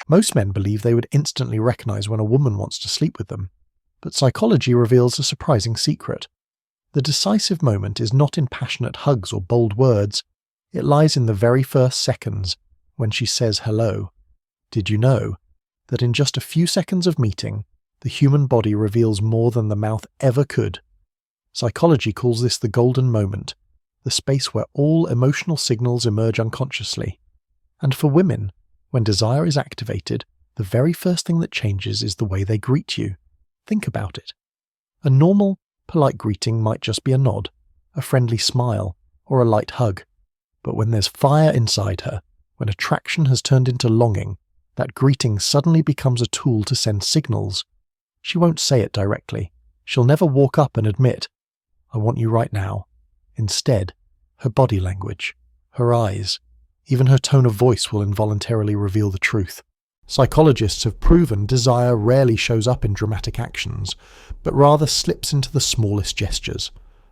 Most men believe they would instantly recognize when a woman wants to sleep with them, but psychology reveals a surprising secret. The decisive moment is not in passionate hugs or bold words, it lies in the very first seconds, when she says hello. Did you know that in just a few seconds of meeting, the human body reveals more than the mouth ever could? Psychology calls this the golden moment, the space where all emotional signals emerge unconsciously. And for women, when desire is activated, the very first thing that changes is the way they greet you. Think about it. A normal, polite greeting might just be a nod, a friendly smile, or a light hug. But when there's fire inside her, when attraction has turned into longing, that greeting suddenly becomes a tool to send signals. She won't say it directly. She'll never walk up and admit, "I want you right now." Instead, her body language, her eyes, even her tone of voice will involuntarily reveal the truth. Psychologists have proven desire rarely shows up in dramatic actions, but rather slips into the smallest gestures.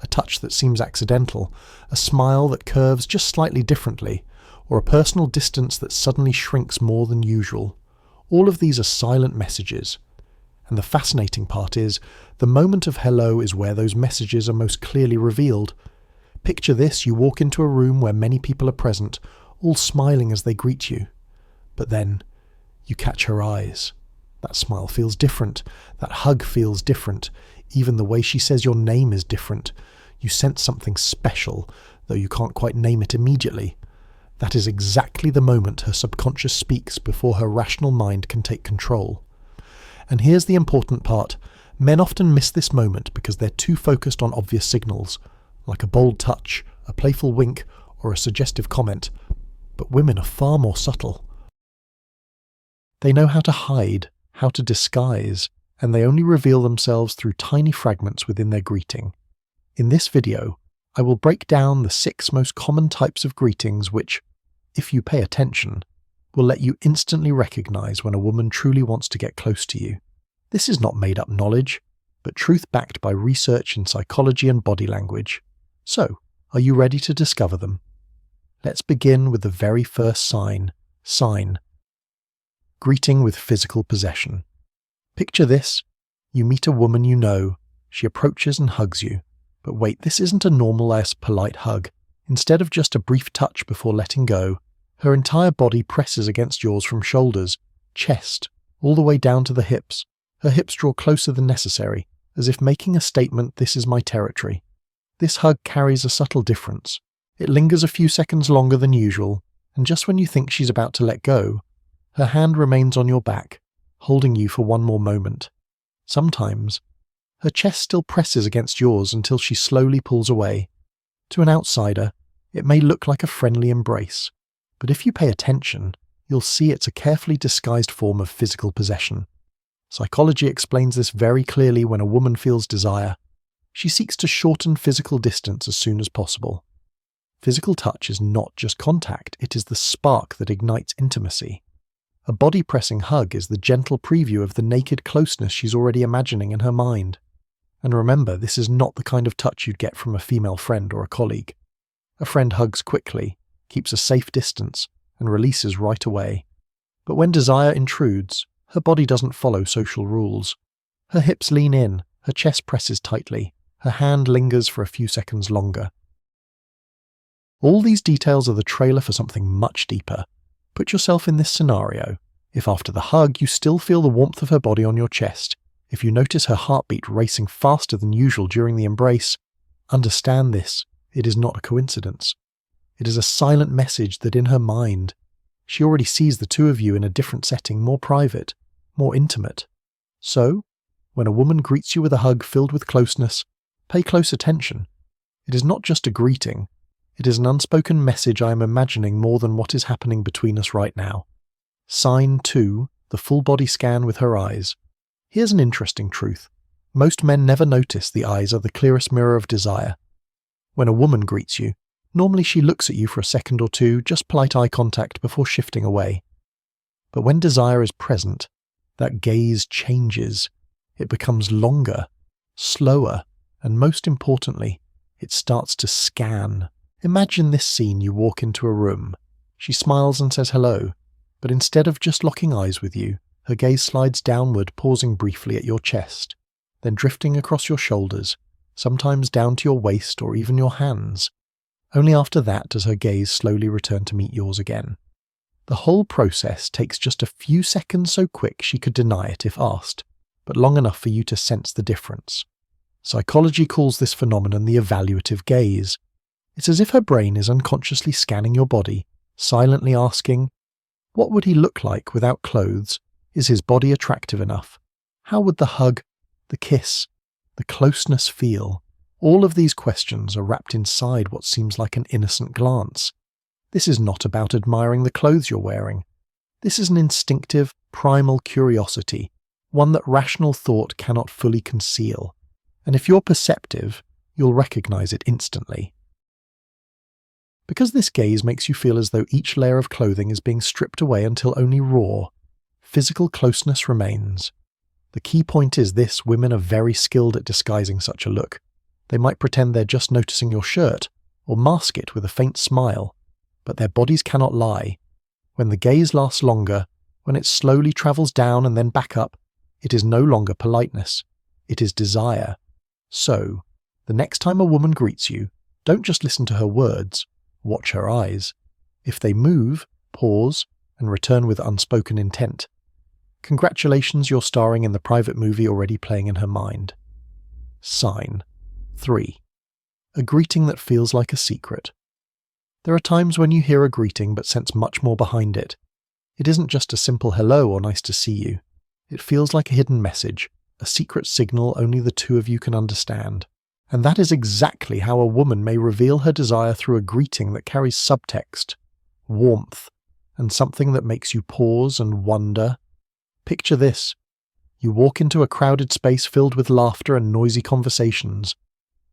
A touch that seems accidental, a smile that curves just slightly differently, or a personal distance that suddenly shrinks more than usual. All of these are silent messages. And the fascinating part is, the moment of hello is where those messages are most clearly revealed. Picture this: you walk into a room where many people are present, all smiling as they greet you. But then, you catch her eyes. That smile feels different. That hug feels different. Even the way she says your name is different. You sense something special, though you can't quite name it immediately. That is exactly the moment her subconscious speaks before her rational mind can take control. And here's the important part. Men often miss this moment because they're too focused on obvious signals, like a bold touch, a playful wink, or a suggestive comment. But women are far more subtle. They know how to hide, how to disguise, and they only reveal themselves through tiny fragments within their greeting. In this video, I will break down the 6 most common types of greetings which, if you pay attention, will let you instantly recognize when a woman truly wants to get close to you. This is not made-up knowledge, but truth backed by research in psychology and body language. So, are you ready to discover them? Let's begin with the very first sign. Greeting with physical possession. Picture this. You meet a woman you know. She approaches and hugs you. But wait, this isn't a normal polite hug. Instead of just a brief touch before letting go, her entire body presses against yours from shoulders, chest, all the way down to the hips. Her hips draw closer than necessary, as if making a statement, "This is my territory." This hug carries a subtle difference. It lingers a few seconds longer than usual, and just when you think she's about to let go, her hand remains on your back, holding you for one more moment. Sometimes, her chest still presses against yours until she slowly pulls away. To an outsider, it may look like a friendly embrace, but if you pay attention, you'll see it's a carefully disguised form of physical possession. Psychology explains this very clearly. When a woman feels desire, she seeks to shorten physical distance as soon as possible. Physical touch is not just contact, it is the spark that ignites intimacy. A body-pressing hug is the gentle preview of the naked closeness she's already imagining in her mind. And remember, this is not the kind of touch you'd get from a female friend or a colleague. A friend hugs quickly, keeps a safe distance, and releases right away. But when desire intrudes, her body doesn't follow social rules. Her hips lean in, her chest presses tightly, her hand lingers for a few seconds longer. All these details are the trailer for something much deeper. Put yourself in this scenario. If after the hug you still feel the warmth of her body on your chest, if you notice her heartbeat racing faster than usual during the embrace, understand this. It is not a coincidence. It is a silent message that in her mind, she already sees the two of you in a different setting, more private, more intimate. So, when a woman greets you with a hug filled with closeness, pay close attention. It is not just a greeting. It is an unspoken message I am imagining more than what is happening between us right now. Sign 2, the full body scan with her eyes. Here's an interesting truth. Most men never notice the eyes are the clearest mirror of desire. When a woman greets you, normally she looks at you for a second or two, just polite eye contact before shifting away. But when desire is present, that gaze changes. It becomes longer, slower, and most importantly, it starts to scan. Imagine this scene: you walk into a room. She smiles and says hello, but instead of just locking eyes with you, her gaze slides downward, pausing briefly at your chest, then drifting across your shoulders, sometimes down to your waist or even your hands. Only after that does her gaze slowly return to meet yours again. The whole process takes just a few seconds, so quick she could deny it if asked, but long enough for you to sense the difference. Psychology calls this phenomenon the evaluative gaze. It's as if her brain is unconsciously scanning your body, silently asking, what would he look like without clothes? Is his body attractive enough? How would the hug, the kiss, the closeness feel? All of these questions are wrapped inside what seems like an innocent glance. This is not about admiring the clothes you're wearing. This is an instinctive, primal curiosity, one that rational thought cannot fully conceal. And if you're perceptive, you'll recognize it instantly. Because this gaze makes you feel as though each layer of clothing is being stripped away until only raw, physical closeness remains. The key point is this: women are very skilled at disguising such a look. They might pretend they're just noticing your shirt, or mask it with a faint smile, but their bodies cannot lie. When the gaze lasts longer, when it slowly travels down and then back up, it is no longer politeness, it is desire. So, the next time a woman greets you, don't just listen to her words, watch her eyes. If they move, pause, and return with unspoken intent. Congratulations, you're starring in the private movie already playing in her mind. Sign 3. A greeting that feels like a secret. There are times when you hear a greeting but sense much more behind it. It isn't just a simple hello or nice to see you. It feels like a hidden message, a secret signal only the two of you can understand. And that is exactly how a woman may reveal her desire through a greeting that carries subtext, warmth, and something that makes you pause and wonder. Picture this. You walk into a crowded space filled with laughter and noisy conversations,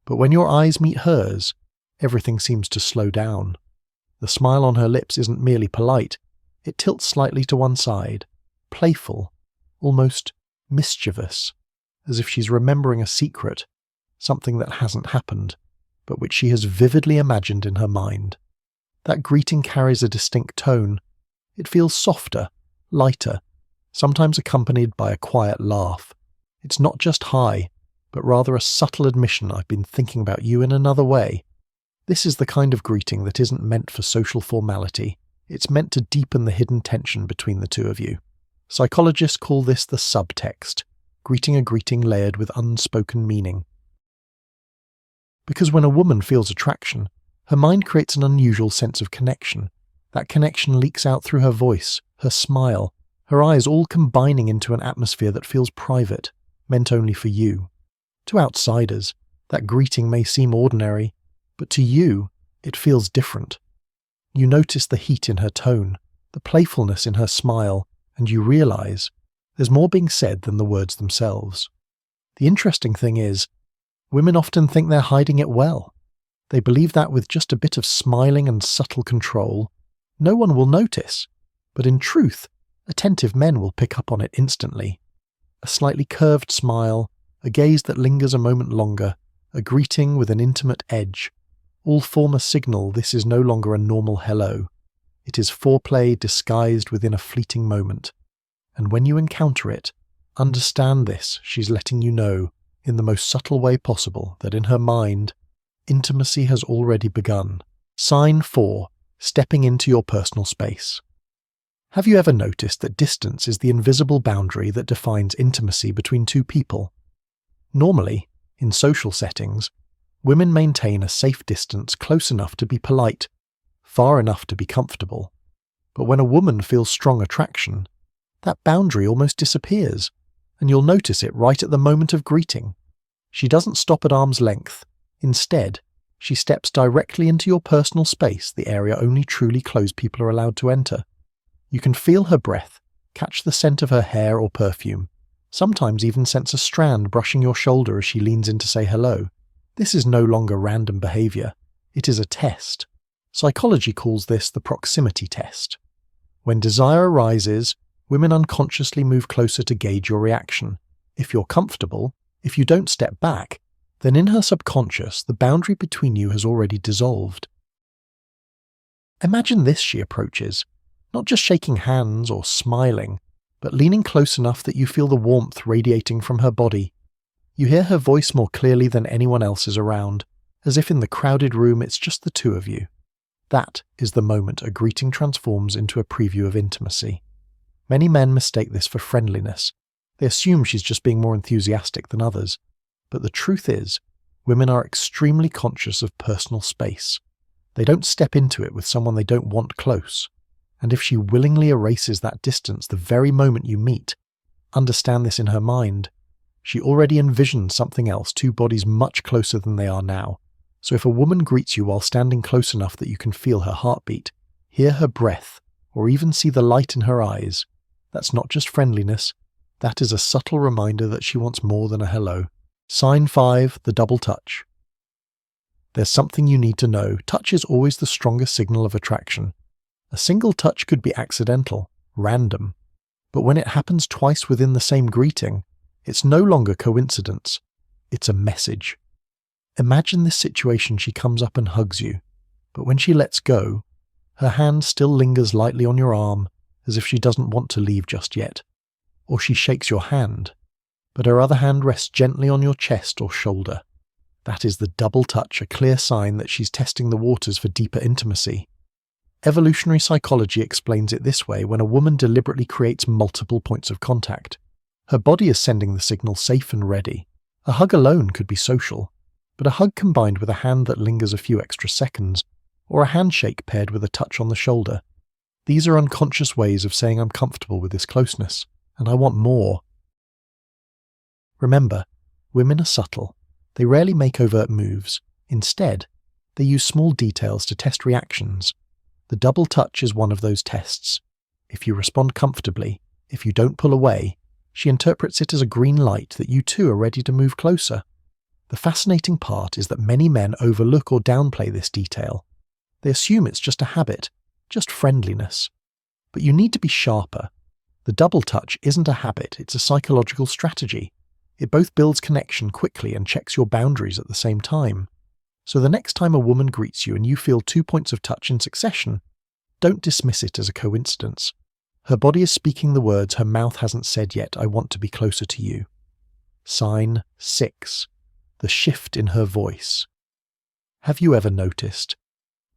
but when your eyes meet hers, everything seems to slow down. The smile on her lips isn't merely polite, it tilts slightly to one side, playful, almost mischievous, as if she's remembering a secret, something that hasn't happened, but which she has vividly imagined in her mind. That greeting carries a distinct tone. It feels softer, lighter, sometimes accompanied by a quiet laugh. It's not just hi, but rather a subtle admission, I've been thinking about you in another way. This is the kind of greeting that isn't meant for social formality. It's meant to deepen the hidden tension between the two of you. Psychologists call this the subtext, a greeting layered with unspoken meaning. Because when a woman feels attraction, her mind creates an unusual sense of connection. That connection leaks out through her voice, her smile, her eyes, all combining into an atmosphere that feels private, meant only for you. To outsiders, that greeting may seem ordinary, but to you, it feels different. You notice the heat in her tone, the playfulness in her smile, and you realize there's more being said than the words themselves. The interesting thing is, women often think they're hiding it well. They believe that with just a bit of smiling and subtle control, no one will notice. But in truth, attentive men will pick up on it instantly. A slightly curved smile, a gaze that lingers a moment longer, a greeting with an intimate edge, all form a signal this is no longer a normal hello. It is foreplay disguised within a fleeting moment. And when you encounter it, understand this: she's letting you know, in the most subtle way possible, that in her mind, intimacy has already begun. Sign 4. Stepping into your personal space. Have you ever noticed that distance is the invisible boundary that defines intimacy between two people? Normally, in social settings, women maintain a safe distance close enough to be polite, far enough to be comfortable. But when a woman feels strong attraction, that boundary almost disappears, and you'll notice it right at the moment of greeting. She doesn't stop at arm's length. Instead, she steps directly into your personal space, the area only truly closed people are allowed to enter. You can feel her breath, catch the scent of her hair or perfume, sometimes even sense a strand brushing your shoulder as she leans in to say hello. This is no longer random behavior. It is a test. Psychology calls this the proximity test. When desire arises, women unconsciously move closer to gauge your reaction. If you're comfortable, if you don't step back, then in her subconscious, the boundary between you has already dissolved. Imagine this: she approaches, Not just shaking hands or smiling, but leaning close enough that you feel the warmth radiating from her body. You hear her voice more clearly than anyone else is around, as if in the crowded room it's just the two of you. That is the moment a greeting transforms into a preview of intimacy. Many men mistake this for friendliness. They assume she's just being more enthusiastic than others. But the truth is, women are extremely conscious of personal space. They don't step into it with someone they don't want close. And if she willingly erases that distance the very moment you meet, understand this in her mind. She already envisioned something else, two bodies much closer than they are now. So if a woman greets you while standing close enough that you can feel her heartbeat, hear her breath, or even see the light in her eyes, that's not just friendliness, that is a subtle reminder that she wants more than a hello. Sign 5, the double touch. There's something you need to know. Touch is always the strongest signal of attraction. A single touch could be accidental, random, but when it happens twice within the same greeting, it's no longer coincidence, it's a message. Imagine this situation: she comes up and hugs you, but when she lets go, her hand still lingers lightly on your arm as if she doesn't want to leave just yet. Or she shakes your hand, but her other hand rests gently on your chest or shoulder. That is the double touch, a clear sign that she's testing the waters for deeper intimacy. Evolutionary psychology explains it this way: when a woman deliberately creates multiple points of contact, her body is sending the signal safe and ready. A hug alone could be social, but a hug combined with a hand that lingers a few extra seconds, or a handshake paired with a touch on the shoulder, these are unconscious ways of saying I'm comfortable with this closeness, and I want more. Remember, women are subtle. They rarely make overt moves. Instead, they use small details to test reactions. The double touch is one of those tests. If you respond comfortably, if you don't pull away, she interprets it as a green light that you too are ready to move closer. The fascinating part is that many men overlook or downplay this detail. They assume it's just a habit, just friendliness. But you need to be sharper. The double touch isn't a habit, it's a psychological strategy. It both builds connection quickly and checks your boundaries at the same time. So the next time a woman greets you and you feel 2 points of touch in succession, don't dismiss it as a coincidence. Her body is speaking the words her mouth hasn't said yet: I want to be closer to you. Sign 6. The shift in her voice. Have you ever noticed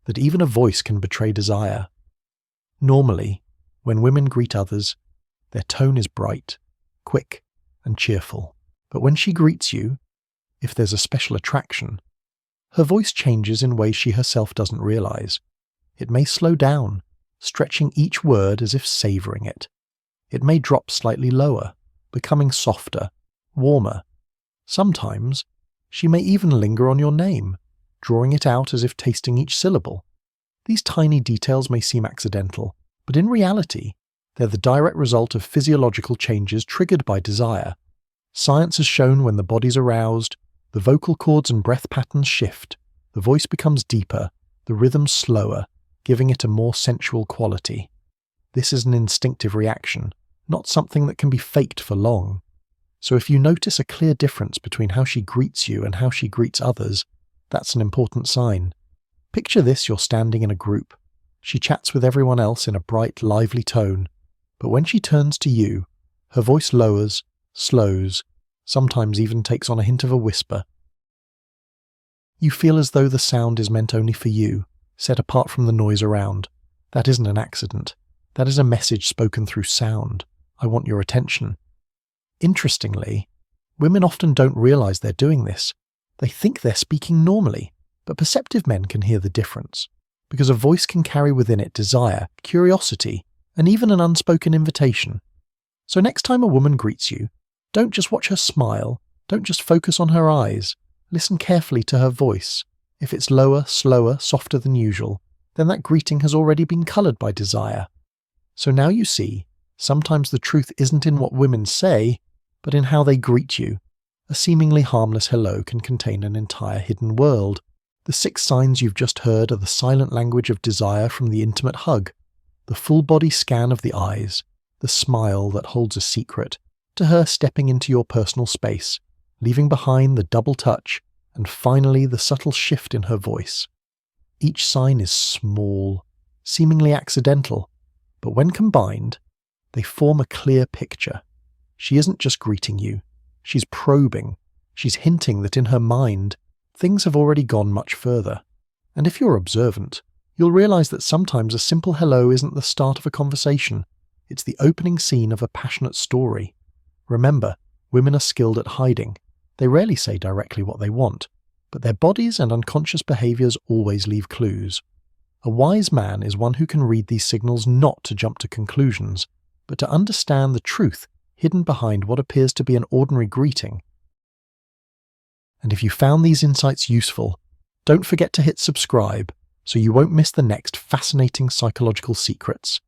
that even a voice can betray desire? Normally, when women greet others, their tone is bright, quick, and cheerful. But when she greets you, if there's a special attraction, her voice changes in ways she herself doesn't realize. It may slow down, stretching each word as if savoring it. It may drop slightly lower, becoming softer, warmer. Sometimes, she may even linger on your name, drawing it out as if tasting each syllable. These tiny details may seem accidental, but in reality, they're the direct result of physiological changes triggered by desire. Science has shown when the body's aroused, the vocal cords and breath patterns shift, the voice becomes deeper, the rhythm slower, giving it a more sensual quality. This is an instinctive reaction, not something that can be faked for long. So if you notice a clear difference between how she greets you and how she greets others, that's an important sign. Picture this: you're standing in a group. She chats with everyone else in a bright, lively tone, but when she turns to you, her voice lowers, slows, sometimes even takes on a hint of a whisper. You feel as though the sound is meant only for you, set apart from the noise around. That isn't an accident. That is a message spoken through sound. I want your attention. Interestingly, women often don't realize they're doing this. They think they're speaking normally, but perceptive men can hear the difference, because a voice can carry within it desire, curiosity, and even an unspoken invitation. So next time a woman greets you, don't just watch her smile, don't just focus on her eyes, listen carefully to her voice. If it's lower, slower, softer than usual, then that greeting has already been coloured by desire. So now you see, sometimes the truth isn't in what women say, but in how they greet you. A seemingly harmless hello can contain an entire hidden world. The 6 signs you've just heard are the silent language of desire from the intimate hug, the full body scan of the eyes, the smile that holds a secret, to her stepping into your personal space, leaving behind the double touch, and finally the subtle shift in her voice. Each sign is small, seemingly accidental, But when combined, they form a clear picture. She isn't just greeting you, she's probing, she's hinting that in her mind, things have already gone much further. And if you're observant, you'll realize that sometimes a simple hello isn't the start of a conversation, it's the opening scene of a passionate story. Remember, women are skilled at hiding. They rarely say directly what they want, but their bodies and unconscious behaviors always leave clues. A wise man is one who can read these signals not to jump to conclusions, but to understand the truth hidden behind what appears to be an ordinary greeting. And if you found these insights useful, don't forget to hit subscribe so you won't miss the next fascinating psychological secrets.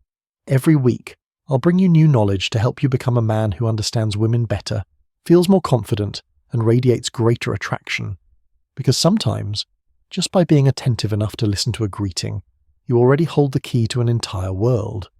Every week, I'll bring you new knowledge to help you become a man who understands women better, feels more confident, and radiates greater attraction. Because sometimes, just by being attentive enough to listen to a greeting, you already hold the key to an entire world.